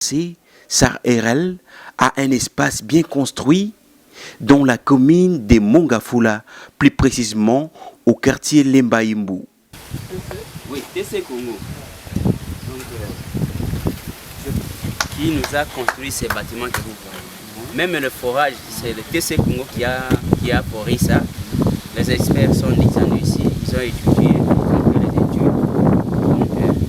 SAR RL a un espace bien construit dans la commune de Mongafula, plus précisément au quartier Lembaimbu. Oui, TC Congo. Donc, qui nous a construit ces bâtiments que vous voyez. Même le forage, c'est le TC Congo qui a foré ça. Les experts sont descendus ici, ils ont étudié, ils ont fait les études. Donc,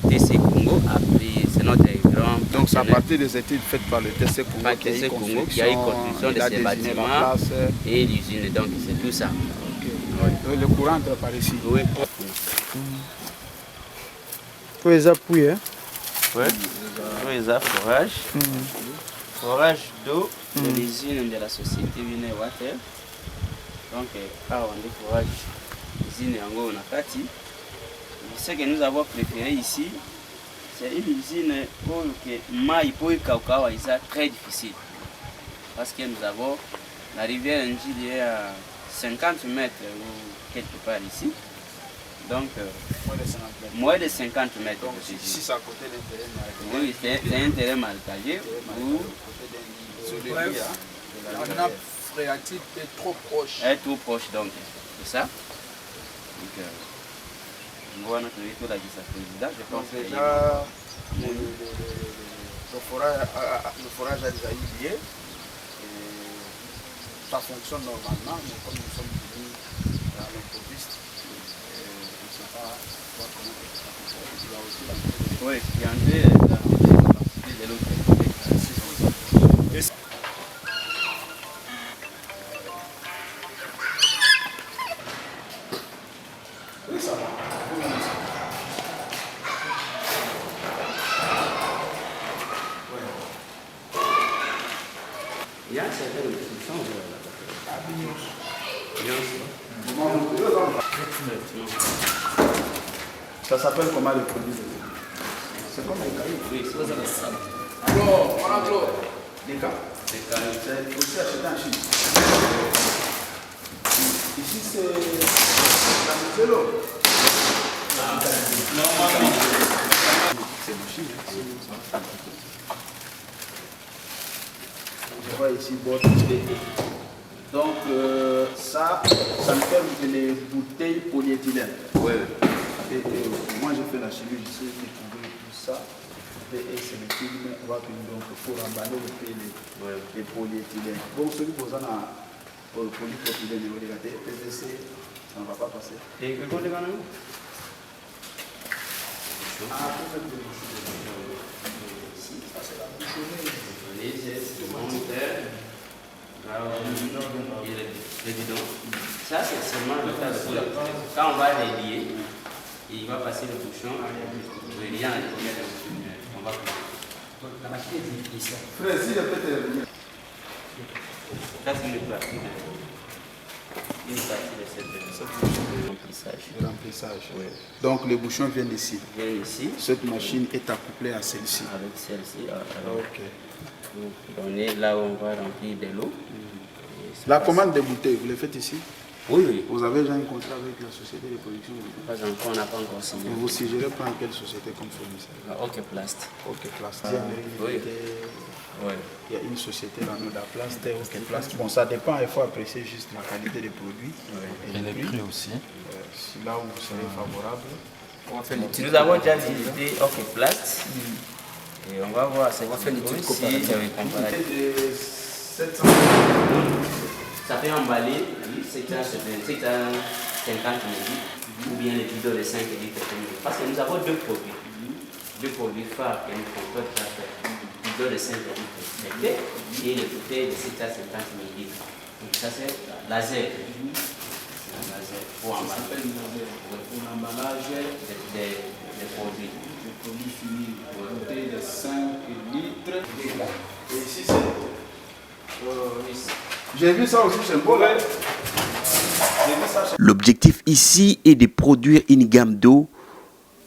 TC Congo a pris, c'est notre grand. Donc c'est à partir des études faites par le TC Congo qui a eu construction de ces bâtiments et l'usine, donc c'est tout ça. Okay. Le courant entre par ici. Oui. Pour les appuyer. Hein? Oui, pour les forage. Forage d'eau de l'usine de la société Wine Water. Donc, quand on dit forage, l'usine est en gros Nakati. Ce que nous avons préféré ici, c'est une usine pour que Maï pour Kaukao est très difficile. Parce que nous avons la rivière Njili est à 50 mètres ou quelque part ici. Donc, moins de 50 mètres. Donc, ici, c'est à côté d'un terrain marécagé. Oui, c'est un terrain marécagé. La nappe phréatique est trop proche. Elle est trop proche, donc, c'est ça. Donc, on voit notre retour à vice-président. Je pense que déjà, le forage a déjà eu lieu. Ça fonctionne normalement, mais comme nous sommes venus à l'improviste, on ne sait pas comment ça fonctionne. Il y a aussi la... Oui, il y a un peu de l'autre côté. Oui, ça va. Il y a certaines restrictions. Ça s'appelle comment le produit? C'est comme les cailloux. Oui, c'est ça. Alors, on a l'eau. Des cas. Des cailloux. C'est aussi acheté en Chine. Ici, c'est la l'eau. Normalement. C'est du Chine. Je vois ici votre donc ça me fait les bouteilles polyéthylène. Oui. Moi j'ai fait la chimie, je sais trouver tout ça. Et c'est le film, on va donc pour emballer les polyéthylène. Donc celui qui a pour le polypropylène, regardez, PVC, ça ne va pas passer. Et que quoi les gars? Ah, peut-être si, ça c'est la bouchonnée. Le bidon. Ça, c'est seulement le cas de couleur. Quand on va les lier, il va passer le bouchon. Le lien est on va la machine est ici. Frère, si je peux te revenir. Ça, c'est une partie de cette remplissage. Le remplissage. Oui. Donc les bouchons viennent ici. Viennent ici. Cette machine est accouplée à celle-ci. Avec celle-ci. Ok. On est là où on va remplir de l'eau. La commande des bouteilles, vous les faites ici? Oui, oui. Vous avez déjà un contrat avec la société de production? Pas encore, on n'a pas encore signé. Vous suggérez prendre quelle société comme fournisseur? OK Plast. OK Plast. Oui. Oui. Il y a une société là, nous, la Plast et OK Plast. Bon, ça dépend, il faut apprécier juste la qualité des produits. Et les prix aussi. Si là où vous serez favorable. Nous avons déjà visité OK Plast. Et on va voir ce qu'on fait si ça peut emballer 750 ml ou bien les bidons de 5 litres. Parce que nous avons deux produits phares que nous pouvons faire. Les bidons de 5 litres et les bouteilles de 750 ml. Donc ça c'est laser. Pour l'emballage des produits. Les produits finis, bouteilles de 5 litres. Et ici c'est... J'ai vu ça aussi chez le Bola. L'objectif ici est de produire une gamme d'eau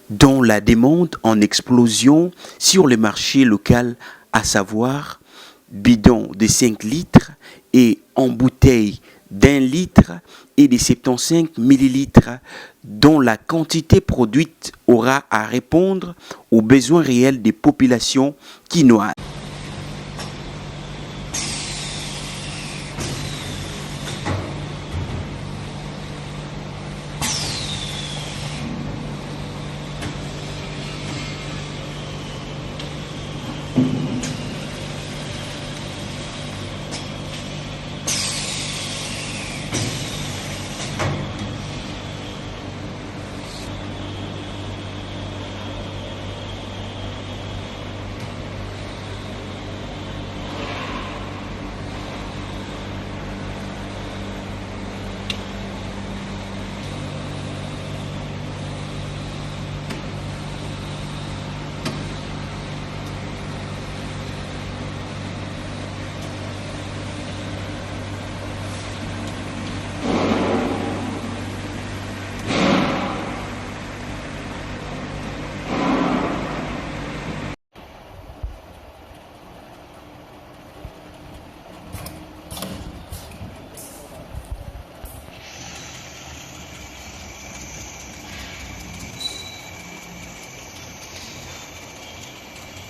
dont la demande en explosion sur le marché local, à savoir bidon de 5 litres et en bouteille d'1 litre et de 75 millilitres dont la quantité produite aura à répondre aux besoins réels des populations quinoises.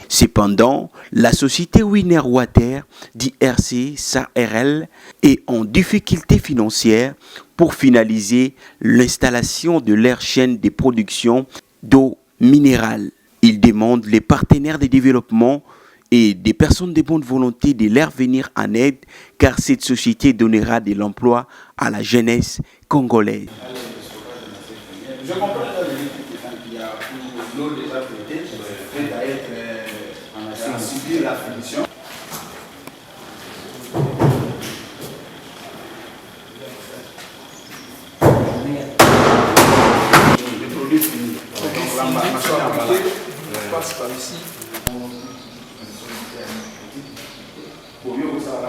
Cependant, la société Winner Water, dit RC SARL, est en difficulté financière pour finaliser l'installation de leur chaîne de production d'eau minérale. Ils demandent les partenaires de développement et des personnes de bonne volonté de leur venir en aide car cette société donnera de l'emploi à la jeunesse congolaise. Je comprends qu'il y a l'eau déjà traitée, prête à être subir la finition. Le produit fini. La machine à emballage passe par ici. Pour mieux vous savoir la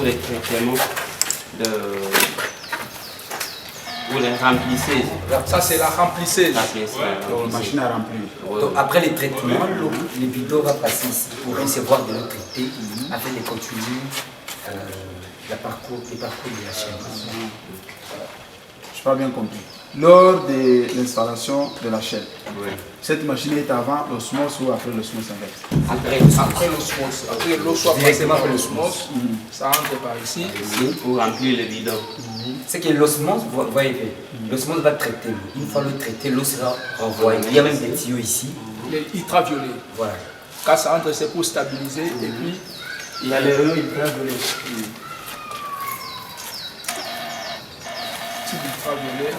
pour les traitements pour les remplisseuses. Ça, c'est la remplisseuse. La machine à remplir. Donc, après les traitements, le bidon va passer ici pour recevoir de l'eau traitée afin de continuer les parcours de la chaîne. Je n'ai pas bien compris. Lors de l'installation de la chaîne, cette machine est avant l'osmose ou après l'osmose inverse? Après l'osmose. Après l'eau soit passée par l'osmose, ça entre par ici. Pour remplir le bidon. C'est que l'osmose, vous voyez, l'osmose va traiter l'eau. Une fois l'eau traitée, l'eau sera renvoyée. Il y a même des tuyaux ici. Les ultraviolets. Voilà. Quand ça entre, c'est pour stabiliser. Et puis, il y a les rayons ultraviolets. Petit ultraviolet.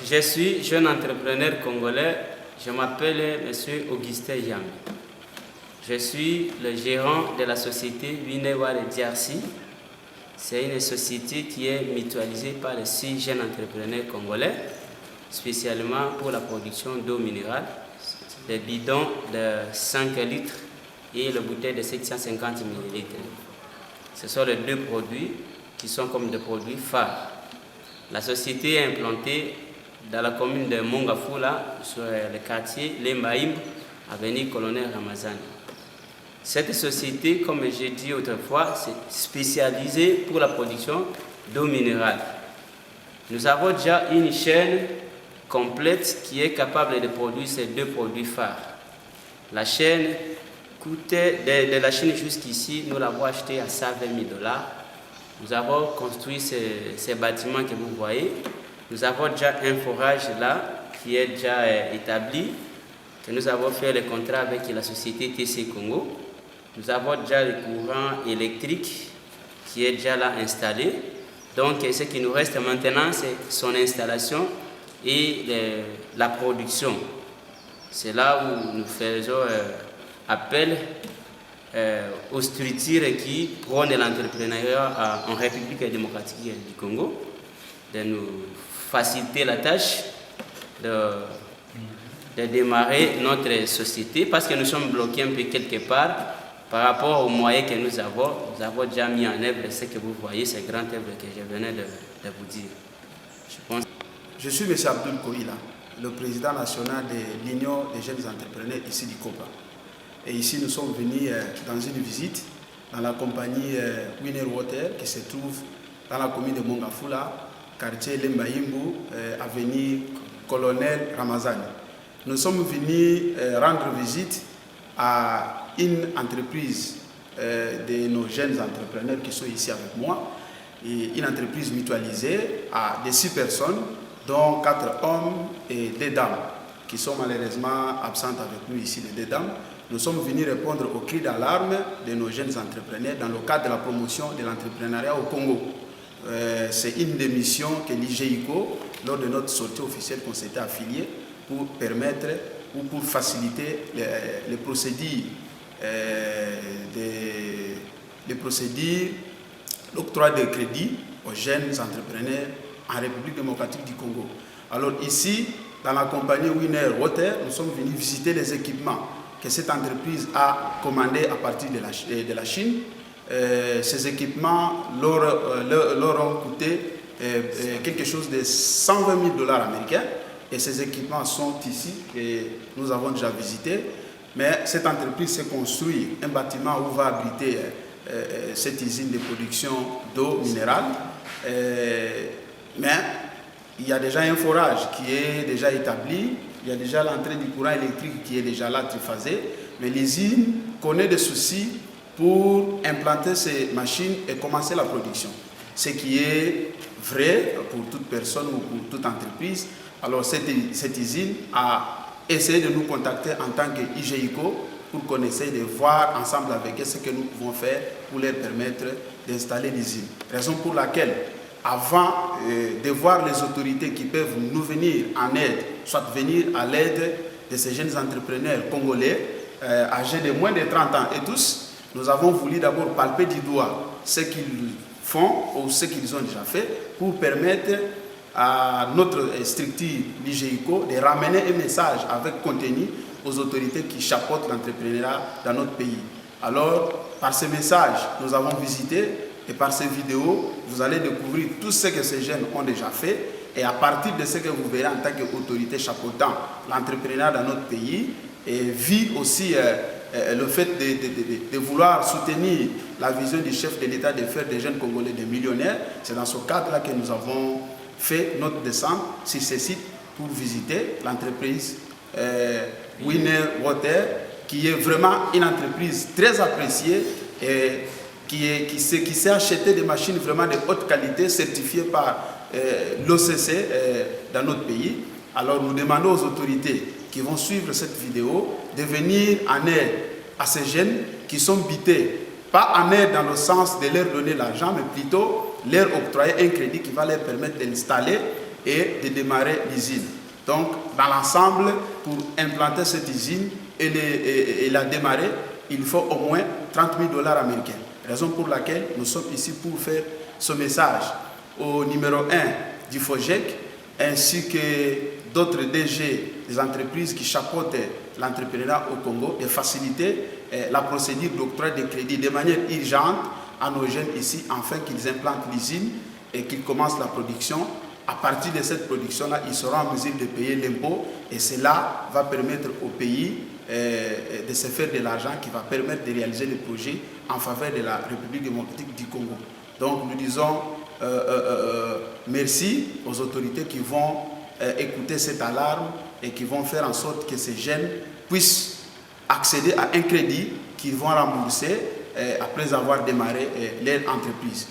Je suis jeune entrepreneur congolais. Je m'appelle M. Augustin Yamé. Je suis le gérant de la société Winewa de Diarcy. C'est une société qui est mutualisée par les 6 jeunes entrepreneurs congolais, spécialement pour la production d'eau minérale, des bidons de 5 litres et les bouteilles de 750 ml. Ce sont les 2 produits qui sont comme des produits phares. La société est implantée dans la commune de Mongafula, sur le quartier Lembaïm, avenue Colonel Ramazani. Cette société, comme j'ai dit autrefois, c'est spécialisée pour la production d'eau minérale. Nous avons déjà une chaîne complète qui est capable de produire ces 2 produits phares. La chaîne coûtait, de la chaîne jusqu'ici, nous l'avons acheté à $120 000. Nous avons construit ces bâtiments que vous voyez. Nous avons déjà un forage là qui est déjà établi, que nous avons fait le contrat avec la société TC Congo. Nous avons déjà le courant électrique qui est déjà là installé. Donc ce qui nous reste maintenant, c'est son installation et la production. C'est là où nous faisons appel aux structures qui prônent l'entrepreneuriat en République démocratique du Congo, de nous faciliter la tâche de démarrer notre société, parce que nous sommes bloqués un peu quelque part par rapport aux moyens que nous avons déjà mis en œuvre ce que vous voyez, ces grandes œuvres que je venais de vous dire. Je suis M. Abdoul Koïla, le président national de l'Union des jeunes entrepreneurs ici du COPA. Et ici, nous sommes venus dans une visite dans la compagnie Winner Water qui se trouve dans la commune de Mongafula, quartier Lembaïmbu, avenue Colonel Ramazani. Nous sommes venus rendre visite à une entreprise de nos jeunes entrepreneurs qui sont ici avec moi, et une entreprise mutualisée à des 6 personnes, dont 4 hommes et 2 dames, qui sont malheureusement absentes avec nous ici, les 2 dames. Nous sommes venus répondre aux cris d'alarme de nos jeunes entrepreneurs dans le cadre de la promotion de l'entrepreneuriat au Congo. C'est une des missions que l'IGICO, lors de notre sortie officielle qu'on s'était affilié, pour permettre ou pour faciliter les procédures, l'octroi de crédit aux jeunes entrepreneurs en République démocratique du Congo. Alors ici, dans la compagnie Winner Water, nous sommes venus visiter les équipements que cette entreprise a commandés à partir de la Chine. Ces équipements leur ont coûté quelque chose de 120 000 $ américains. Et ces équipements sont ici, et nous avons déjà visité. Mais cette entreprise s'est construit un bâtiment où va abriter cette usine de production d'eau minérale. Mais il y a déjà un forage qui est déjà établi, il y a déjà l'entrée du courant électrique qui est déjà là, triphasé. Mais l'usine connaît des soucis pour implanter ces machines et commencer la production. Ce qui est vrai pour toute personne ou pour toute entreprise. Alors cette usine a essayé de nous contacter en tant qu'IGICO pour qu'on essaye de voir ensemble avec eux ce que nous pouvons faire pour leur permettre d'installer l'usine. Raison pour laquelle, avant de voir les autorités qui peuvent nous venir en aide, soit venir à l'aide de ces jeunes entrepreneurs congolais, âgés de moins de 30 ans et tous, nous avons voulu d'abord palper du doigt ce qu'ils font ou ce qu'ils ont déjà fait pour permettre à notre structure, l'IGICO, de ramener un message avec contenu aux autorités qui chapeautent l'entrepreneuriat dans notre pays. Alors, par ce message, nous avons visité, et par ces vidéos, vous allez découvrir tout ce que ces jeunes ont déjà fait, et à partir de ce que vous verrez en tant qu'autorité chapeautant l'entrepreneuriat dans notre pays, et vu aussi le fait de vouloir soutenir la vision du chef de l'État de faire des jeunes Congolais des millionnaires, c'est dans ce cadre-là que nous avons fait notre descente sur ce site pour visiter l'entreprise Winner Water, qui est vraiment une entreprise très appréciée et qui s'est acheté des machines vraiment de haute qualité certifiées par l'OCC dans notre pays. Alors nous demandons aux autorités qui vont suivre cette vidéo de venir en aide à ces jeunes qui sont bités, pas en aide dans le sens de leur donner l'argent, mais plutôt leur octroyer un crédit qui va leur permettre d'installer et de démarrer l'usine. Donc, dans l'ensemble, pour implanter cette usine et la démarrer, il faut au moins 30 000 $ américains. Raison pour laquelle nous sommes ici pour faire ce message au numéro 1 du FOGEC, ainsi que d'autres DG des entreprises qui chapeautent l'entrepreneuriat au Congo, de faciliter la procédure d'octroi de crédit de manière urgente à nos jeunes ici, afin qu'ils implantent l'usine et qu'ils commencent la production. À partir de cette production-là, ils seront en mesure de payer l'impôt, et cela va permettre au pays de se faire de l'argent qui va permettre de réaliser les projets en faveur de la République démocratique du Congo. Donc nous disons merci aux autorités qui vont écouter cette alarme et qui vont faire en sorte que ces jeunes puissent accéder à un crédit qu'ils vont rembourser après avoir démarré leur entreprise.